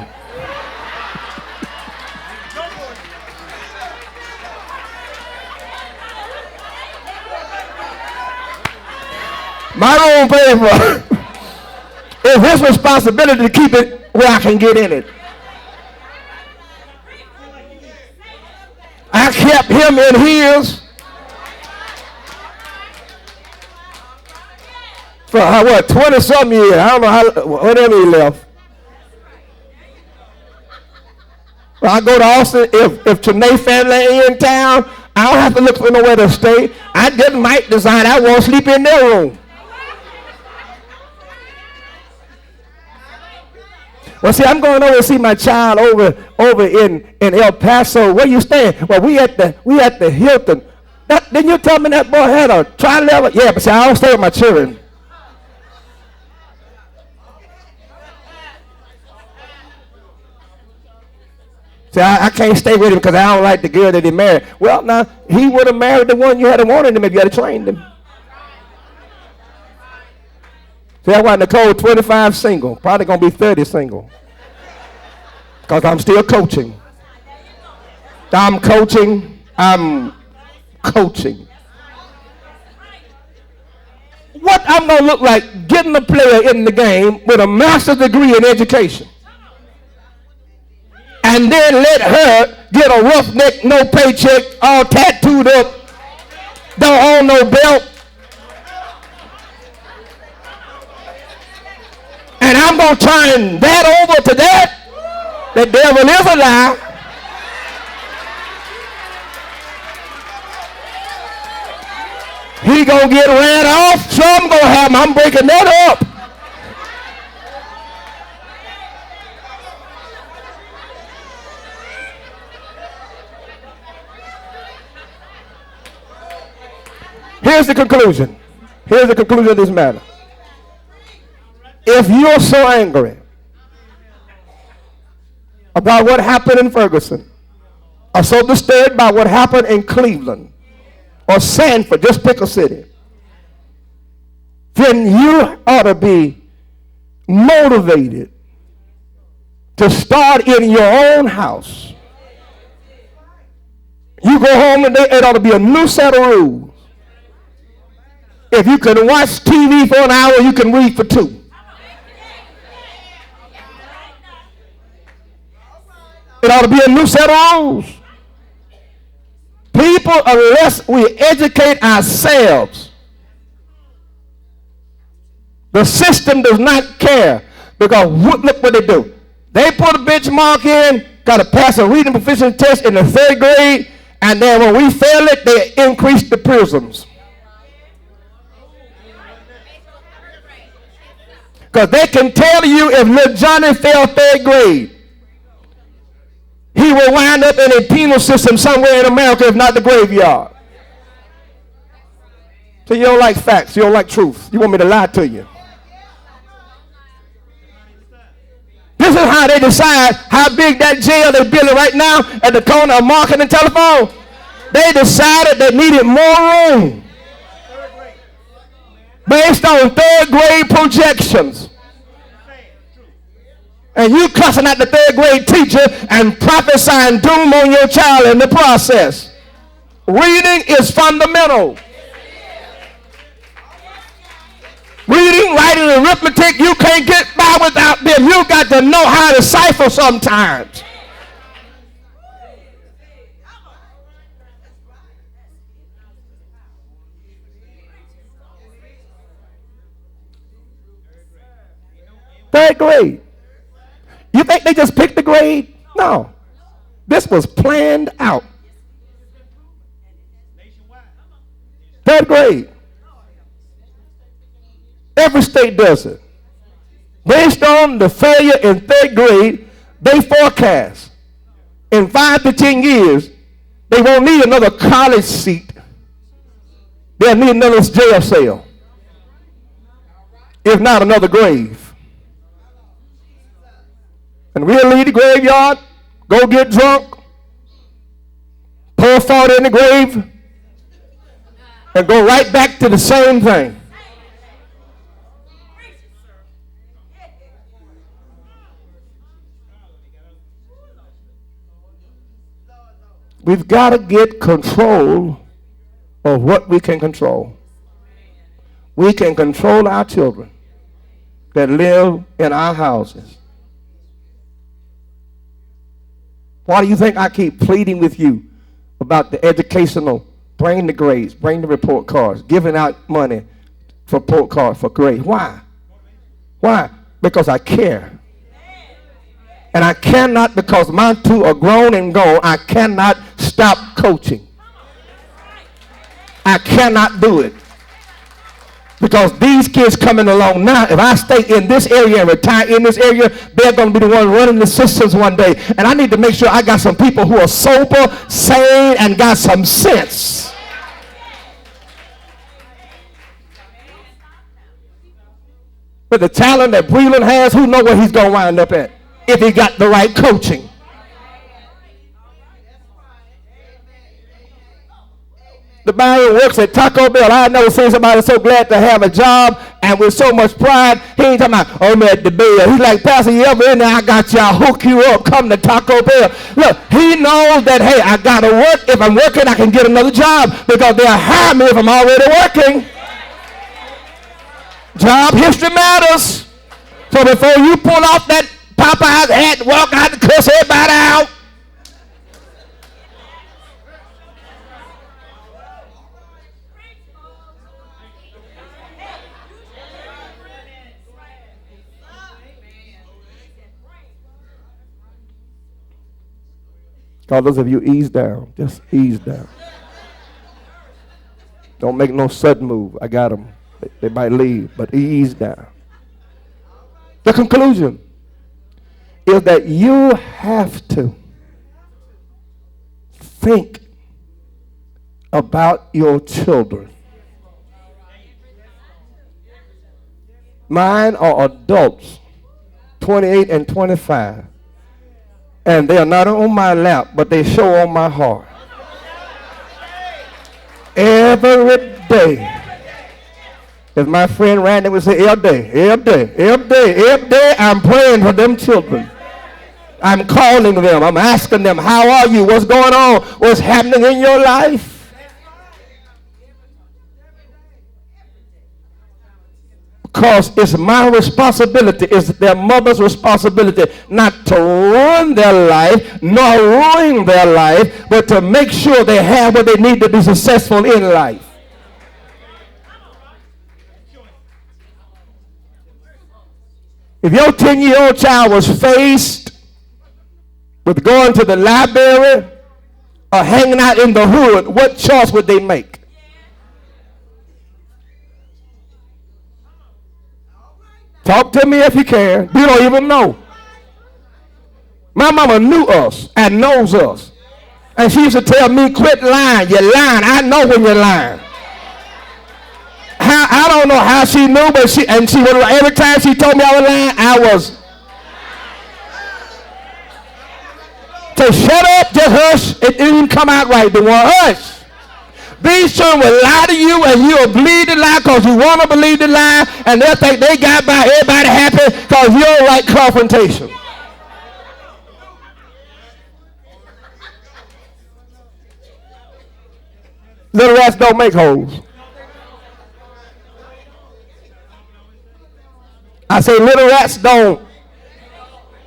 My room paid for. It's his responsibility to keep it where I can get in it. I kept him in his for what, 20-something years. I don't know how, whatever he left. When I go to Austin, if Trinae family ain't in town, I don't have to look for nowhere to stay. I just might decide I want to sleep in their room. Well, see, I'm going over to see my child over in El Paso. Where you staying? Well, we at the Hilton. Didn't you tell me that boy had a tri-level? Yeah, but see, I don't stay with my children. See, I can't stay with him because I don't like the girl that he married. Well, now, he would have married the one you had wanted him if you had trained him. See, that's why Nicole 25 single. Probably going to be 30 single. Because I'm still coaching. I'm coaching. What I'm going to look like getting a player in the game with a master's degree in education. And then let her get a roughneck, no paycheck, all tattooed up, don't own no belt. And I'm going to turn that over to that. The devil is a lie. He going to get ran off. So I'm going to have him. I'm breaking that up. Here's the conclusion. Here's the conclusion of this matter. If you're so angry about what happened in Ferguson, or so disturbed by what happened in Cleveland, or Sanford, just pick a city, then you ought to be motivated to start in your own house. You go home today, it ought to be a new set of rules. If you can watch TV for an hour, you can read for 2. It ought to be a new set of rules. People, unless we educate ourselves, the system does not care. Because look what they do. They put a benchmark in, got to pass a reading proficiency test in the 3rd grade, and then when we fail it, they increase the prisms. Because they can tell you if little Johnny failed 3rd grade, he will wind up in a penal system somewhere in America, if not the graveyard. So you don't like facts. You don't like truth. You want me to lie to you. This is how they decide how big that jail they're building right now at the corner of Market and Telephone. They decided they needed more room based on 3rd grade projections. And you cussing at the 3rd grade teacher and prophesying doom on your child in the process. Reading is fundamental. Reading, writing, and arithmetic, you can't get by without them. You got to know how to cipher sometimes. Third grade. You think they just picked the grade? No. This was planned out. 3rd grade. Every state does it. Based on the failure in 3rd grade, they forecast in 5 to 10 years, they won't need another college seat. They'll need another jail cell. If not another grave. And we'll leave the graveyard, go get drunk, pour salt in the grave, and go right back to the same thing. We've got to get control of what we can control. We can control our children that live in our houses. Why do you think I keep pleading with you about the educational, bring the grades, bring the report cards, giving out money for report cards, for grades? Why? Why? Because I care. And I cannot, because my 2 are grown and gone, I cannot stop coaching. I cannot do it. Because these kids coming along now, if I stay in this area and retire in this area, they're going to be the ones running the systems one day. And I need to make sure I got some people who are sober, sane, and got some sense. But the talent that Breland has, who knows where he's going to wind up at if he got the right coaching. The man works at Taco Bell. I never seen somebody so glad to have a job and with so much pride. He ain't talking about, oh, I'm at the bell. He's like, Pastor, you ever in there? I got y'all, hook you up, come to Taco Bell. Look, he knows that, hey, I got to work. If I'm working, I can get another job because they'll hire me if I'm already working. Job history matters. So before you pull off that Popeye hat, walk out and cuss everybody out. All those of you ease down. Just ease down. Don't make no sudden move. I got them. They might leave, but ease down. The conclusion is that you have to think about your children. Mine are adults, 28 and 25. And they are not on my lap, but they show on my heart. Every day. As my friend Randy would say, every day, I'm praying for them children. I'm calling them. I'm asking them, how are you? What's going on? What's happening in your life? Because it's my responsibility, it's their mother's responsibility not to ruin their life, nor ruin their life, but to make sure they have what they need to be successful in life. If your 10-year-old child was faced with going to the library or hanging out in the hood, what choice would they make? Talk to me if you can. You don't even know. My mama knew us and knows us. And she used to tell me, quit lying. You're lying. I know when you're lying. I don't know how she knew, but every time she told me I was lying, I was. So shut up, just hush. It didn't come out right. The one hush. These children will lie to you and you'll believe the lie because you want to believe the lie, and they'll think they got by everybody happy because you don't like confrontation. Little rats don't make holes. I say little rats don't.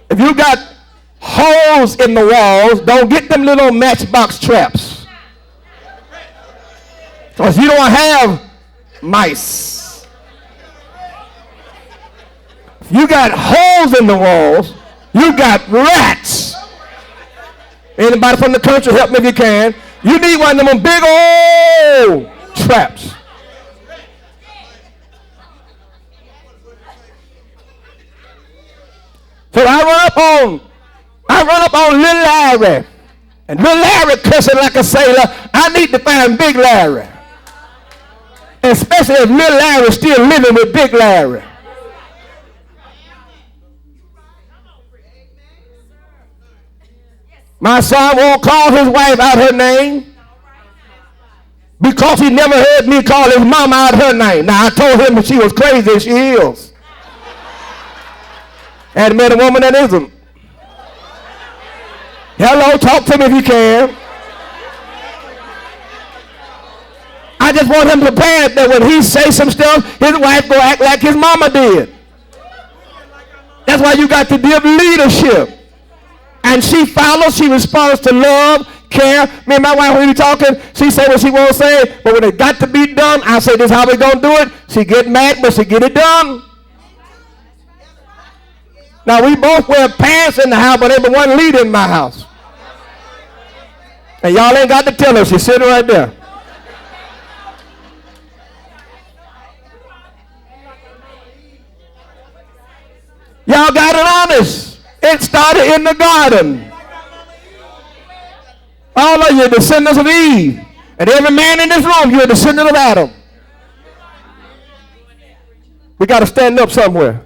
If you got holes in the walls, don't get them little matchbox traps. Because you don't have mice. If you got holes in the walls, you got rats. Anybody from the country, help me if you can. You need one of them big old traps. So I run up on little Larry. And little Larry cussing like a sailor. I need to find Big Larry. Especially if little Larry is still living with Big Larry. My son won't call his wife out her name because he never heard me call his mama out her name. Now I told him that she was crazy, and she is. And met a woman that isn't. Hello, talk to me if you can. I just want him prepared that when he say some stuff, his wife go act like his mama did. That's why you got to give leadership. And she follows, she responds to love, care. Me and my wife, when we talking, she say what she won't say, but when it got to be done, I say this is how we gonna do it. She get mad, but she get it done. Now we both wear pants in the house, but ain't but one leader in my house. And y'all ain't got to tell her, she's sitting right there. Y'all got it honest. It started in the garden. All of you are descendants of Eve. And every man in this room, you're a descendant of Adam. We got to stand up somewhere.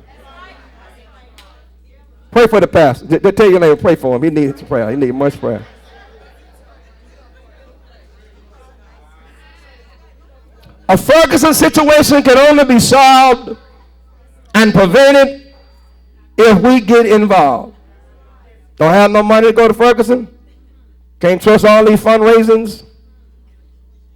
Pray for the pastor. Just tell your neighbor, pray for him. He needs prayer. He needs much prayer. A Ferguson situation can only be solved and prevented if we get involved. Don't have no money to go to Ferguson? Can't trust all these fundraisings?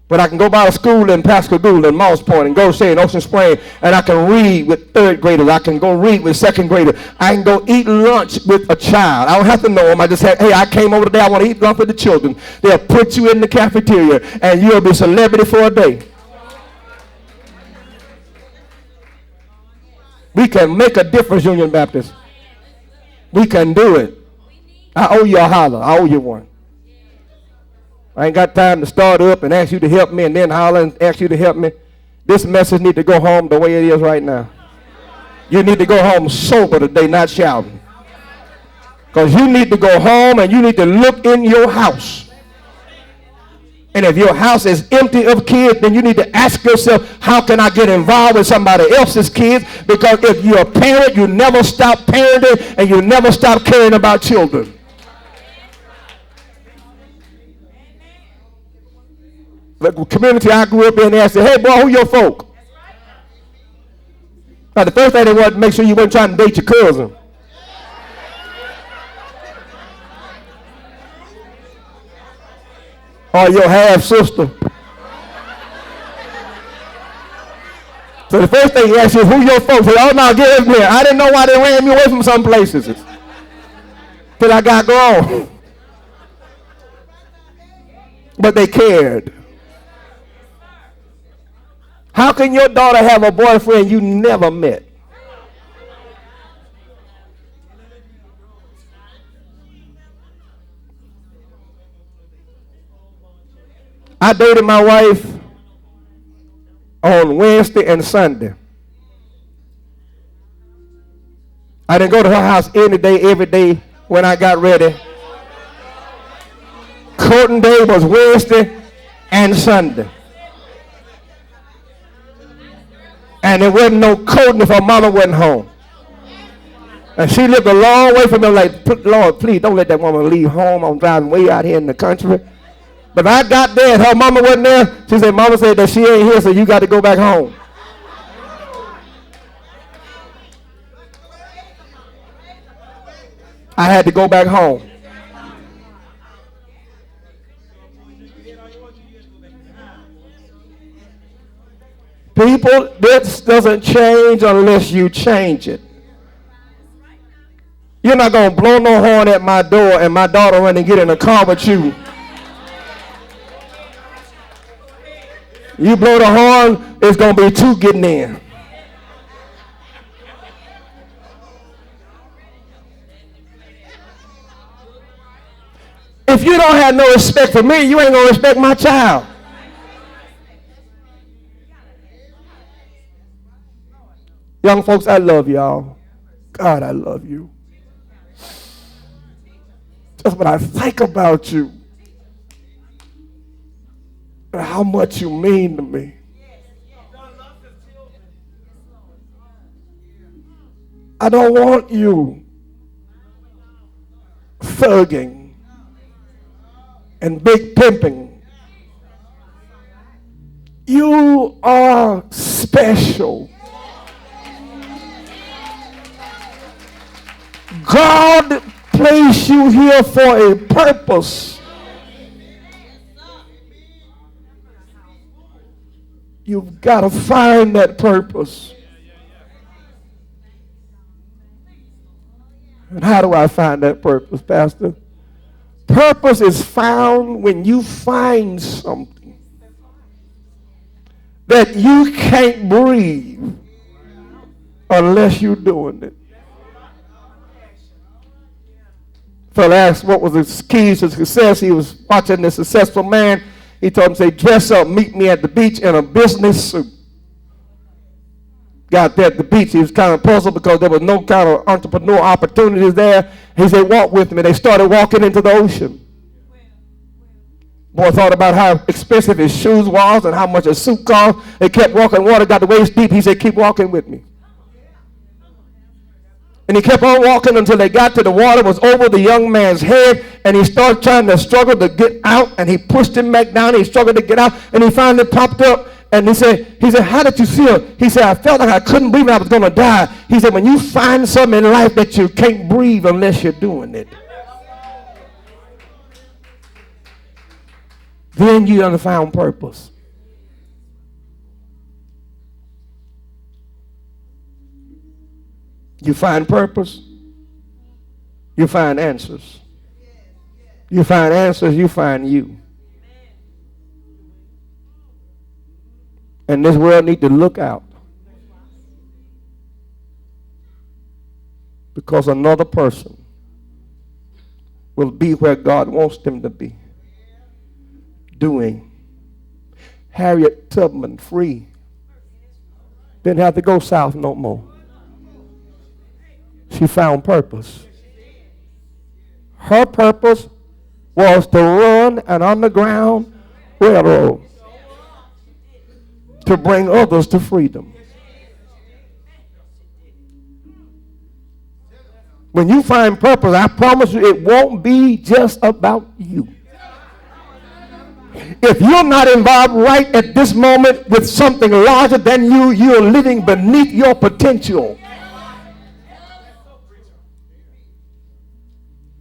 But I can go by a school in Pascagoula and Moss Point and go stay in Ocean Spring, and I can read with third graders. I can go read with second graders. I can go eat lunch with a child. I don't have to know them. I just say, hey, I came over today. I want to eat lunch with the children. They'll put you in the cafeteria, and you'll be a celebrity for a day. We can make a difference, Union Baptist. We can do it. I owe you a holler. I owe you one. I ain't got time to start up and ask you to help me and then holler and ask you to help me. This message need to go home the way it is right now. You need to go home sober today, not shouting. Because you need to go home and you need to look in your house. And if your house is empty of kids, then you need to ask yourself, how can I get involved with somebody else's kids? Because if you're a parent, you never stop parenting and you never stop caring about children. The community I grew up in, they said, hey, boy, who your folk? Now, the first thing they wanted to make sure you weren't trying to date your cousin. Or your half-sister. So the first thing he asked you is, who your folks? Say, oh, no, get over here. I didn't know why they ran me away from some places. Till I got grown. But they cared. How can your daughter have a boyfriend you never met? I dated my wife on Wednesday and Sunday. I didn't go to her house any day, every day when I got ready. Courting day was Wednesday and Sunday. And there wasn't no coating if her mama wasn't home. And she lived a long way from me. Like, Lord, please don't let that woman leave home. I'm driving way out here in the country. But I got there and her mama wasn't there. She said, Mama said that she ain't here, so you got to go back home. I had to go back home. People, this doesn't change unless you change it. You're not going to blow no horn at my door and my daughter run and get in a car with you. You blow the horn, it's going to be two getting in. If you don't have no respect for me, you ain't going to respect my child. Young folks, I love y'all. God, I love you. Just when I think about you, and how much you mean to me. I don't want you thugging and big pimping. You are special. God placed you here for a purpose. You've got to find that purpose. And how do I find that purpose, Pastor? Purpose is found when you find something that you can't breathe unless you're doing it. Fellow asked what was the keys to success. He was watching this successful man. He told him, say, dress up, meet me at the beach in a business suit. got there at the beach. He was kind of puzzled because there was no kind of entrepreneurial opportunities there. He said, walk with me. They started walking into the ocean. Boy thought about how expensive his shoes was and how much a suit cost. They kept walking. Water got the waist deep. He said, keep walking with me. And he kept on walking until they got to the water was over the young man's head, and he started trying to struggle to get out, and he pushed him back down. He struggled to get out, and he finally popped up, and he said, how did you feel? He said, I felt like I couldn't breathe and I was going to die. He said, when you find something in life that you can't breathe unless you're doing it, then you done found purpose. You find purpose, you find answers. You find answers, you find you. And this world needs to look out, because another person will be where God wants them to be, doing. Harriet Tubman, free, didn't have to go south no more. She found purpose. Her purpose was to run an underground railroad to bring others to freedom. When you find purpose, I promise you it won't be just about you. If you're not involved right at this moment with something larger than you, you're living beneath your potential.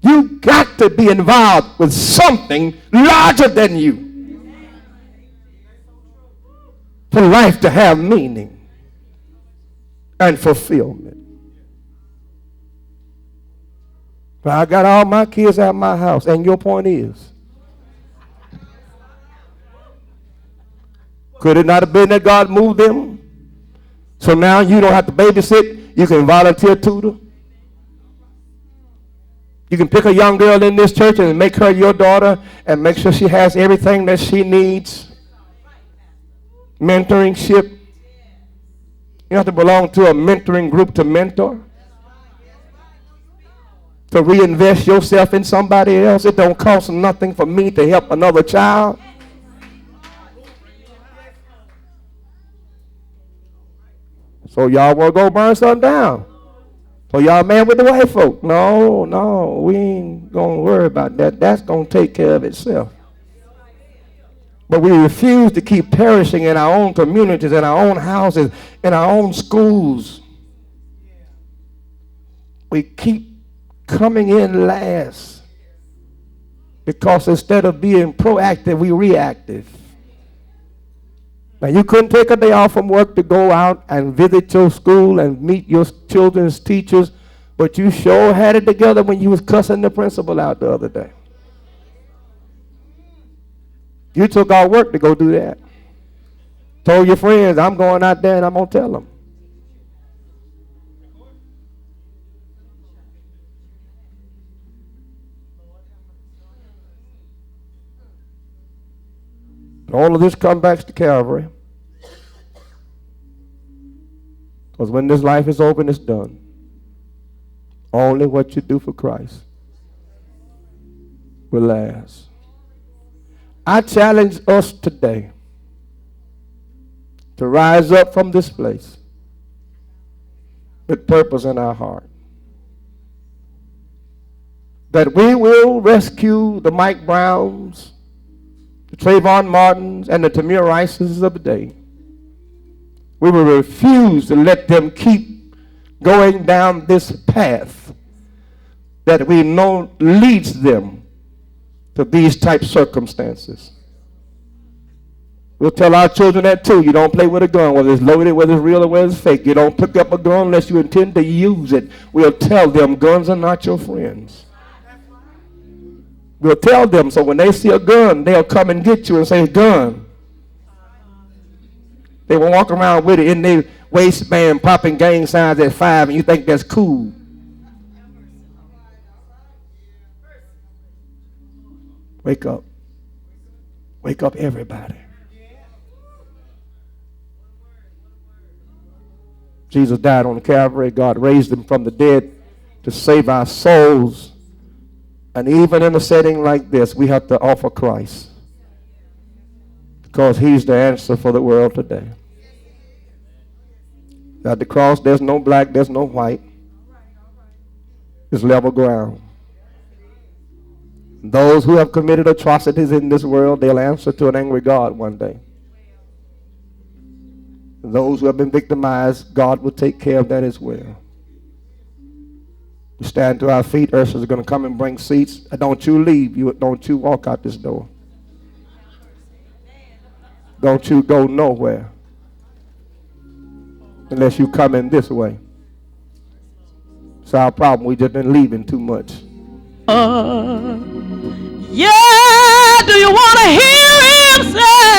You got to be involved with something larger than you for life to have meaning and fulfillment. But I got all my kids at my house, and your point is, could it not have been that God moved them? So now you don't have to babysit, you can volunteer tutor. You can pick a young girl in this church and make her your daughter and make sure she has everything that she needs. Mentoringship. You have to belong to a mentoring group to mentor. To reinvest yourself in somebody else. It don't cost nothing for me to help another child. So y'all want to go burn something down? So y'all mad with the white folk? No, we ain't going to worry about that. That's going to take care of itself. But we refuse to keep perishing in our own communities, in our own houses, in our own schools. We keep coming in last because instead of being proactive, we reactive. Now, you couldn't take a day off from work to go out and visit your school and meet your children's teachers, but you sure had it together when you was cussing the principal out the other day. You took out work to go do that. Told your friends, I'm going out there and I'm going to tell them. All of this comes back to Calvary. Because when this life is over and it's done, only what you do for Christ will last. I challenge us today to rise up from this place with purpose in our heart. That we will rescue the Mike Browns, the Trayvon Martins, and the Tamir Rices of the day. We will refuse to let them keep going down this path that we know leads them to these type circumstances. We'll tell our children that too. You don't play with a gun, whether it's loaded, whether it's real, or whether it's fake. You don't pick up a gun unless you intend to use it. We'll tell them guns are not your friends. We'll tell them so when they see a gun, they'll come and get you and say, gun. They will walk around with it in their waistband, popping gang signs at 5, and you think that's cool. Wake up. Wake up, everybody. Jesus died on Calvary. God raised him from the dead to save our souls. And even in a setting like this, we have to offer Christ, because he's the answer for the world today. At the cross, there's no black, there's no white. It's level ground. Those who have committed atrocities in this world, they'll answer to an angry God one day. Those who have been victimized, God will take care of that as well. We stand to our feet. Ushers are going to come and bring seats. Don't you leave. Don't you walk out this door. Don't you go nowhere unless you come in this way. It's our problem. We just been leaving too much. Yeah, do you want to hear him say?